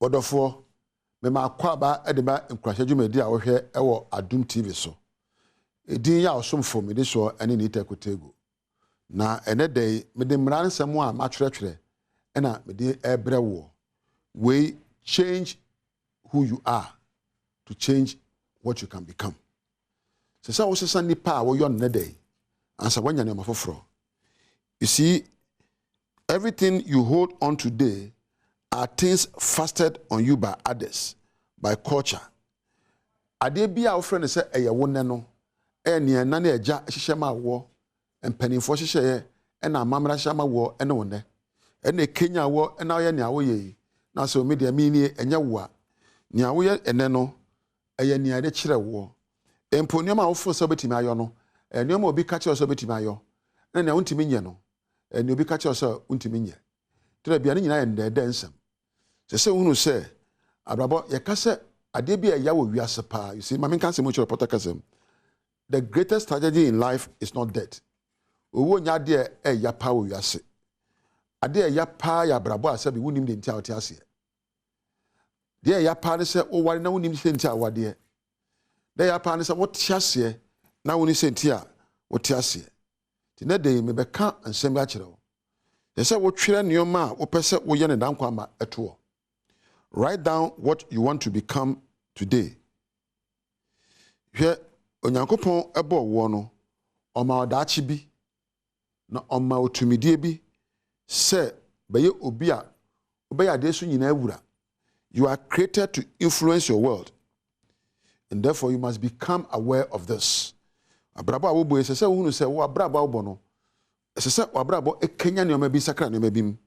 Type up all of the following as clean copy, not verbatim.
Odofo me ma kwaba edeba nkurahye dwumadi a wo hwe ewo Adom TV so. Edin ya osomfo me de so ene ni tekotego. Na ene dey me de mransem a ma twerɛtwerɛ ena me de ebre wo. We change who you are to change what you can become. Sesa wo sesa nipa a wo yo ne dey ansa wanya ne mafoforo. You see, everything you hold on today are things fastened on you by others, by culture. Ade bia wo frɛ ne sɛ ɛyɛ wo ne no ɛne na na agya hyehyɛ ma wo empanimfo hyehyɛ ye ɛna amamra hyehyɛ ma wo ɛne wo ne ɛna Kenya wo ɛna ye ne awo ye na so media mi ni ɛnya wo a ne awo ye ɛne no ɛyɛ ne ade kyerɛ wo empo nneɛma a wo fo sɛ betimi ayɔ no nneɛma obi ka kyerɛ sɛ betimi ayɔ na ne wontimi nyɛ no ɛne obi ka kyerɛ sɛ wontimi nyɛ tere bia ne nyina yɛ ndɛdɛ nsɛm sɛ hunu sɛ abrabɔ yɛ ka sɛ ade bia ya wo wiase pa. You see, mame kan sɛ mo kyerɛ reporter kasɛm, the greatest tragedy in life is not death. Owo nya de ya pa wo wiase ade ya pa ya abrabɔ a sɛ bi wonim de ntia wote ase de ya pa ne sɛ wo ware na wonim sɛ ntia wade de ya pa ne sɛ wote ase na woni sɛ ntia wote ase ti na de me bɛka nsɛm ga kyerɛ wo yɛsɛ wo twere nneɔma a wopɛ sɛ woyɛ ne dankwa ma ɛtoɔ. Write down what you want to become today. Hwɛ onyankopɔn ɛbɔ wo no ɔma ɔdaakye bi na ɔma otumidie bi sɛ bɛyɛ obi a wobɛyɛ ade so nyina awura. You are created to influence your world, and therefore you must become aware of this. Abrabɔ a wobo ɛsɛ sɛ wohunu sɛ wo abrabɔ a wobɔ no ɛsɛ sɛ wabrabɔ ɛkenya nneɔma bi sakra nneɔma bi mu.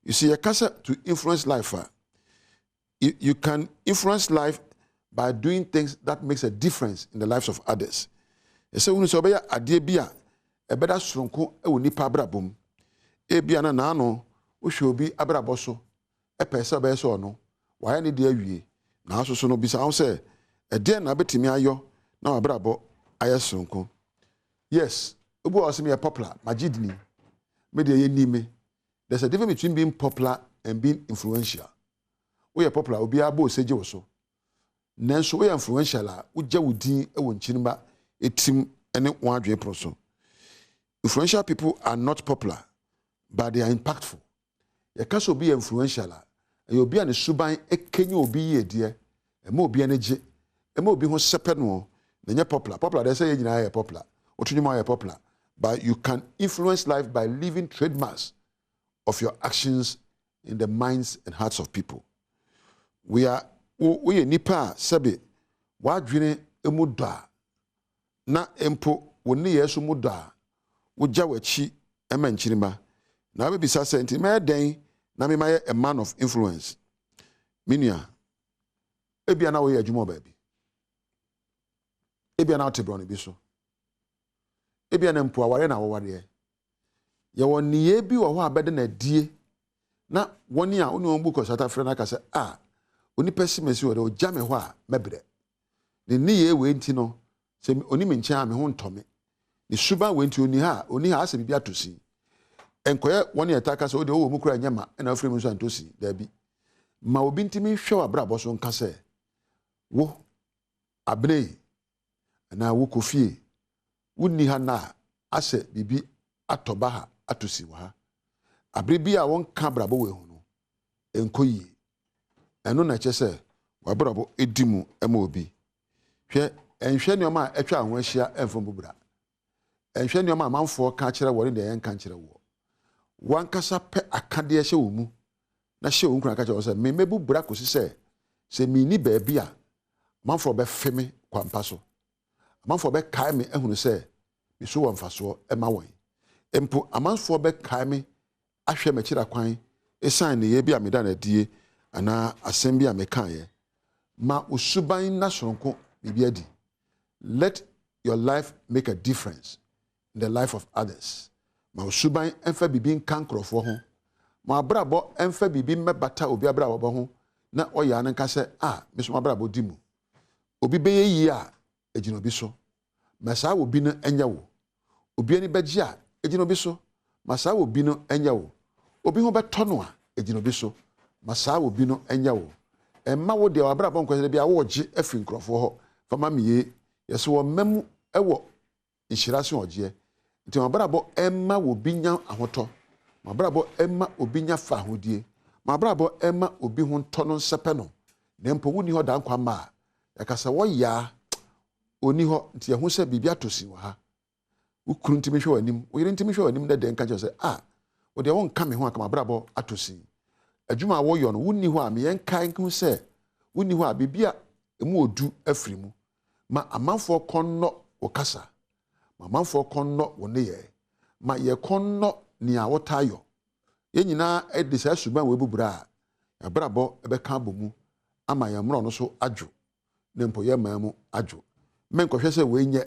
You see, yɛka sɛ to influence life you can influence life by doing things that makes a difference in the lives of others. Ɛsɛ wohunu sɛ ɔbɛyɛ adeɛ bi a ɛbɛda soronko ɛwɔ nipa abrabɔ mu. Ebia na naano wohwɛ obi abrabɔ so ɛpɛ sɛ ɔbɛyɛ sɛ ɔno wayɛ ne de awie na aso so no bisa ho sɛ ɛdeɛ na betimi ayɔ na wabrabɔ ayɛ soronko. Yes, obi wɔ sɛ me yɛ popular magidni me de yɛ nime. There's a difference between being popular and being influential. We are popular obi abo seje wo so nanso we are influential a wogya wodin ɛwɔ nkyinba etim ɛne wadwe pro so. Influential people are not popular, but they are impactful. Yɛka sɛ obi yɛ influential a ɛyɛ obi a ne suban ɛkenya obi yie deɛ ɛma obi ane gye ɛma obi ho sɛpɛ no na nyɛ popular. Popular de sɛ yɛ nyinaa yɛ popular otunwuma yɛ popular, but you can influence life by leaving trademarks of your actions in the minds and hearts of people. We are nipa sebe wadwene emu dɔ na empo woni yesu mu dɔ a wogya wachi ema nkyirima na abebisa sɛ nti me den na me mayɛ a man of influence. Minua ebia na wo yɛ adwuma baabi, ebia na wote brɔne bi so, ebia na mpo aware na woware yɛ wɔ niye bi wɔ hɔ a bɛde na die na wɔne a wone wɔn bu kɔ South Africa na ka sɛ oni pessimist wo de o jame ho a mebre ne niye we nti no se oni me nkyɛn a me ho ntɔme ne suba we nti oni ha asɛ bibia tosi enkoye wɔne yɛtaka sɛ o de wo mu kura nyama na afiri mu nso antosi da bi ma obi ntimi hwɛ wa brabɔ so nka sɛ wo abnei na wo kofie wonni ha na asɛ bibi atɔba ha atosi wa ha abre bi a wɔn ka brabɔ we ho no enkoyi ɛno na kyɛ sɛ wabrabɔ edimu ɛma obi hwɛ ɛnhwɛ nneɔma a ɛtwa ho ahyia ɛmfom bubra ɛnhwɛ nneɔma a manfoɔ ka kyerɛ wɔ ne deɛ yɛn ka kyerɛ wɔ wankasa pɛ akadeɛ hyɛ wɔ mu na hyɛ wɔ nkura ka kyerɛ wɔ sɛ me mebubra kosi sɛ minni baabi a manfoɔ bɛfe me kwampa so manfoɔ bɛkae me ahunu sɛ meso wɔ mfasoɔ ɛma wɔn mpo amanfoɔ bɛkae me ahwɛ m'akyira kwan ɛsan ne yɛ bi a meda na die ana asɛm bi a mekaeɛ ma usuban na soronko bibi adi. Let your life make a difference in the life of others. Ma usuban emfa bibi nka nkrɔfoɔ ho, ma abrabɔ emfa bibi mebata obi abrabɔ ho na ɔyɛ ananka sɛ me so abrabɔ di mu obi bɛyɛ yi a egyina obi so ma saa obi no enya wo, obi ani bɛgye a egyina obi so ma saa obi no enya wo, obi ho bɛtɔ no a egyina obi so Masa obi no enya wo. Emma wo de wabra bon kwese bia wo gye afiri nkrofo ho. Fama miye yeso wo mem ewo nhira so ogye. Nti wabra bo emma wo binya ahoto. Wabra bo emma obinya fa hodie. Wabra bo emma obi ho nto no nsepe no. Nempo woni ho dan kwa ma. Yakasa wo ya oni ho nti ehun se bibia tosi wo ha. Ukuru ntimi hwe wanim, oyire ntimi hwe wanim na den ka se wo de won ka me ho aka wabra bo atosi. Adwuma wo yo no wonni ho a me yen kan ku se wonni ho a bibia emu odu afiri mu ma amanfo konno wo kasa ma amanfo konno wo ne ye ma ye konno ni a wotayo ye nyina edisa suban we bubura ya brabo ebe ka bomu ama ye mro no so adwo ne mpo ye mamu adwo men kohwe se we nye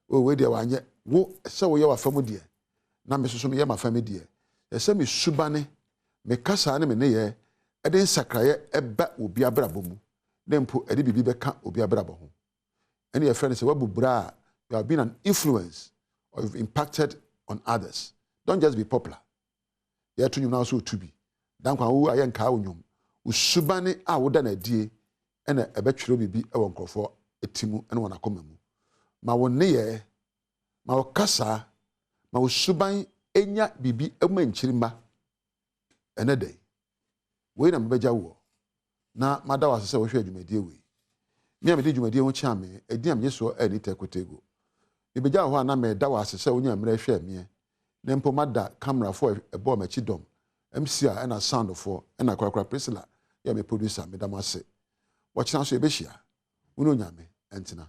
we de wa nye wo se wo ye wa famu de na me soso me ye ma famu de ye se me subane me kasa ne me ne ye eden sakraye eba obi abrabo mu nempo ede bibi beka obi abrabo ho ene your friend say wabubra you have been an influence or you've impacted on others. Don't just be popular. You to you now so to be dan kwa wo ayen ka wonyum usubane a woda na die ene ebetwero bibi e won krofo etimu ene wona koma mu ma wo ne ye ma wo kasa ma usuban enya bibi emanchirima ene dey we na mbeja wo na mada wa se wo hwe adwumadie we me amede adwumadie ho chia me edi am yeso ani tekotego ibeja ho na me da wa se wonya mre hwe me na mpo mada camera for ebo machi dom MC a na sound for na kwakwa Priscilla ya me producer me da mase wo china so ebehia wono nyame entina